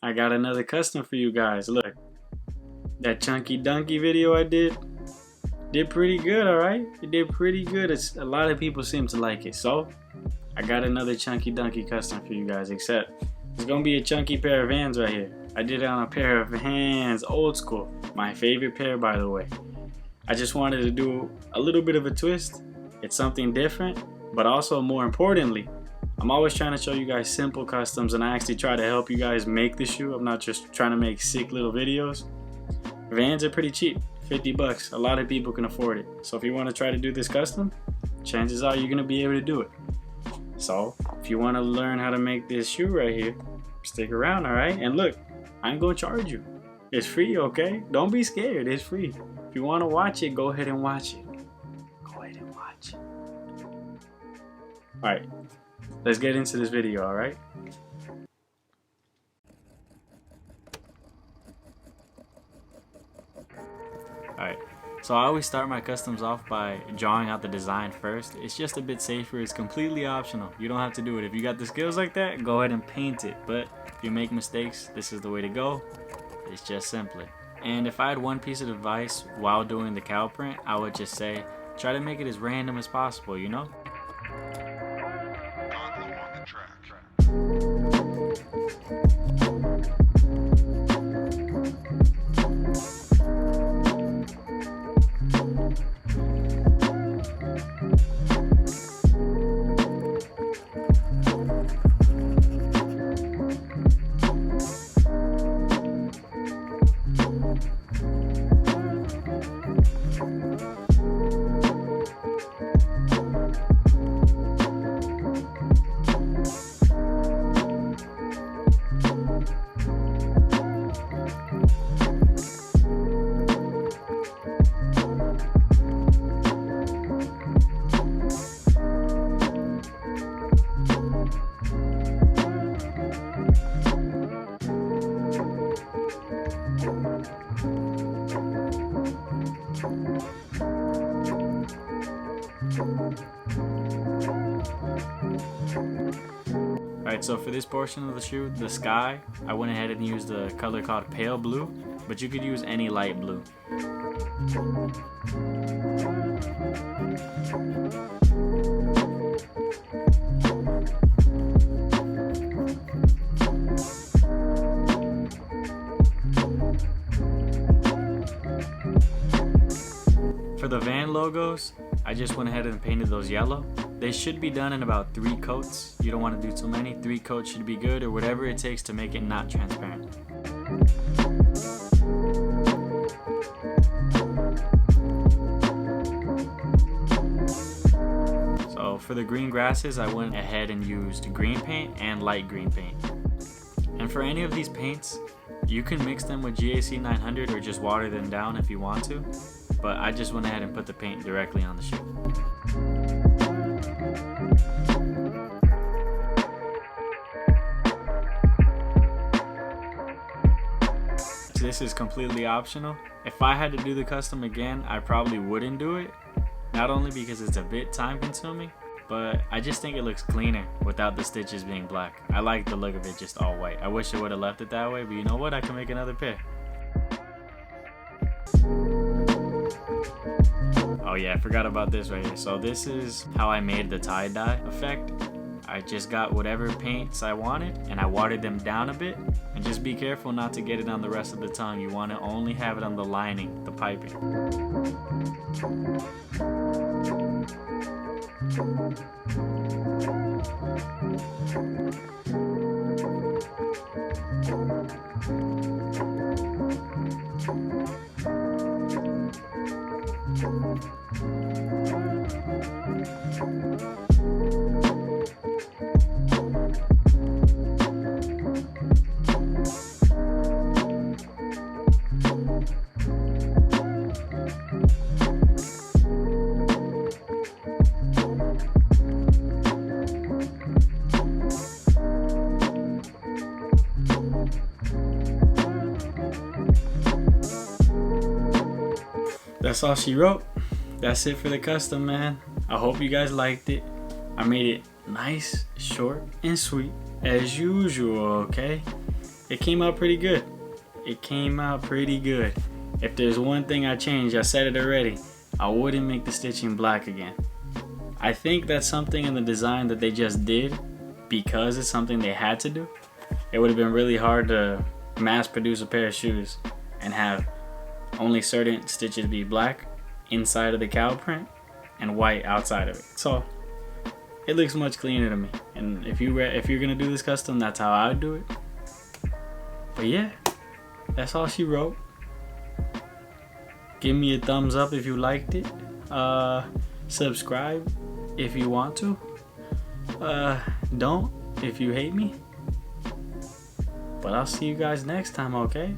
I got another custom for you guys. Look, that chunky Dunky video I did pretty good, alright? It did pretty good. A lot of people seem to like it. So, I got another chunky Dunky custom for you guys, except it's gonna be a chunky pair of Vans right here. I did it on a pair of Vans, old school. My favorite pair, by the way. I just wanted to do a little bit of a twist. It's something different, but also more importantly, I'm always trying to show you guys simple customs, and I actually try to help you guys make the shoe. I'm not just trying to make sick little videos. Vans are pretty cheap, 50 bucks. A lot of people can afford it. So if you want to try to do this custom, chances are you're going to be able to do it. So if you want to learn how to make this shoe right here, stick around, alright? And look, I ain't going to charge you. It's free, okay? Don't be scared, it's free. If you want to watch it, go ahead and watch it. Go ahead and watch it. Alright, let's get into this video, alright? Alright, so I always start my customs off by drawing out the design first. It's just a bit safer, it's completely optional. You don't have to do it. If you got the skills like that, go ahead and paint it. But if you make mistakes, this is the way to go. It's just simpler. And if I had one piece of advice while doing the cow print, I would just say, try to make it as random as possible, you know? Alright, so for this portion of the shoe, the sky, I went ahead and used a color called pale blue, but you could use any light blue. For the van logos, I just went ahead and painted those yellow. They should be done in about 3 coats. You don't want to do too many. 3 coats should be good, or whatever it takes to make it not transparent. So for the green grasses, I went ahead and used green paint and light green paint. And for any of these paints, you can mix them with GAC 900 or just water them down if you want to. But I just went ahead and put the paint directly on the shoe. This is completely optional. If I had to do the custom again, I probably wouldn't do it. Not only because it's a bit time consuming, but I just think it looks cleaner without the stitches being black. I like the look of it just all white. I wish I would have left it that way, but you know what? I can make another pair. Oh yeah, I forgot about this right here. So this is how I made the tie-dye effect. I just got whatever paints I wanted and I watered them down a bit. And just be careful not to get it on the rest of the tongue. You want to only have it on the lining, the piping. That's all she wrote. That's it for the custom, man. I hope you guys liked it. I made it nice, short, and sweet as usual, okay? it came out pretty good. It came out pretty good. If there's one thing I changed, I said it already, I wouldn't make the stitching black again. I think that's something in the design that they just did because it's something they had to do. It would have been really hard to mass produce a pair of shoes and have only certain stitches be black inside of the cow print and white outside of it. So it looks much cleaner to me. And if you're gonna do this custom, that's how I would do it. But yeah, that's all she wrote. Give me a thumbs up if you liked it. Subscribe if you want to. Don't if you hate me. But I'll see you guys next time, okay?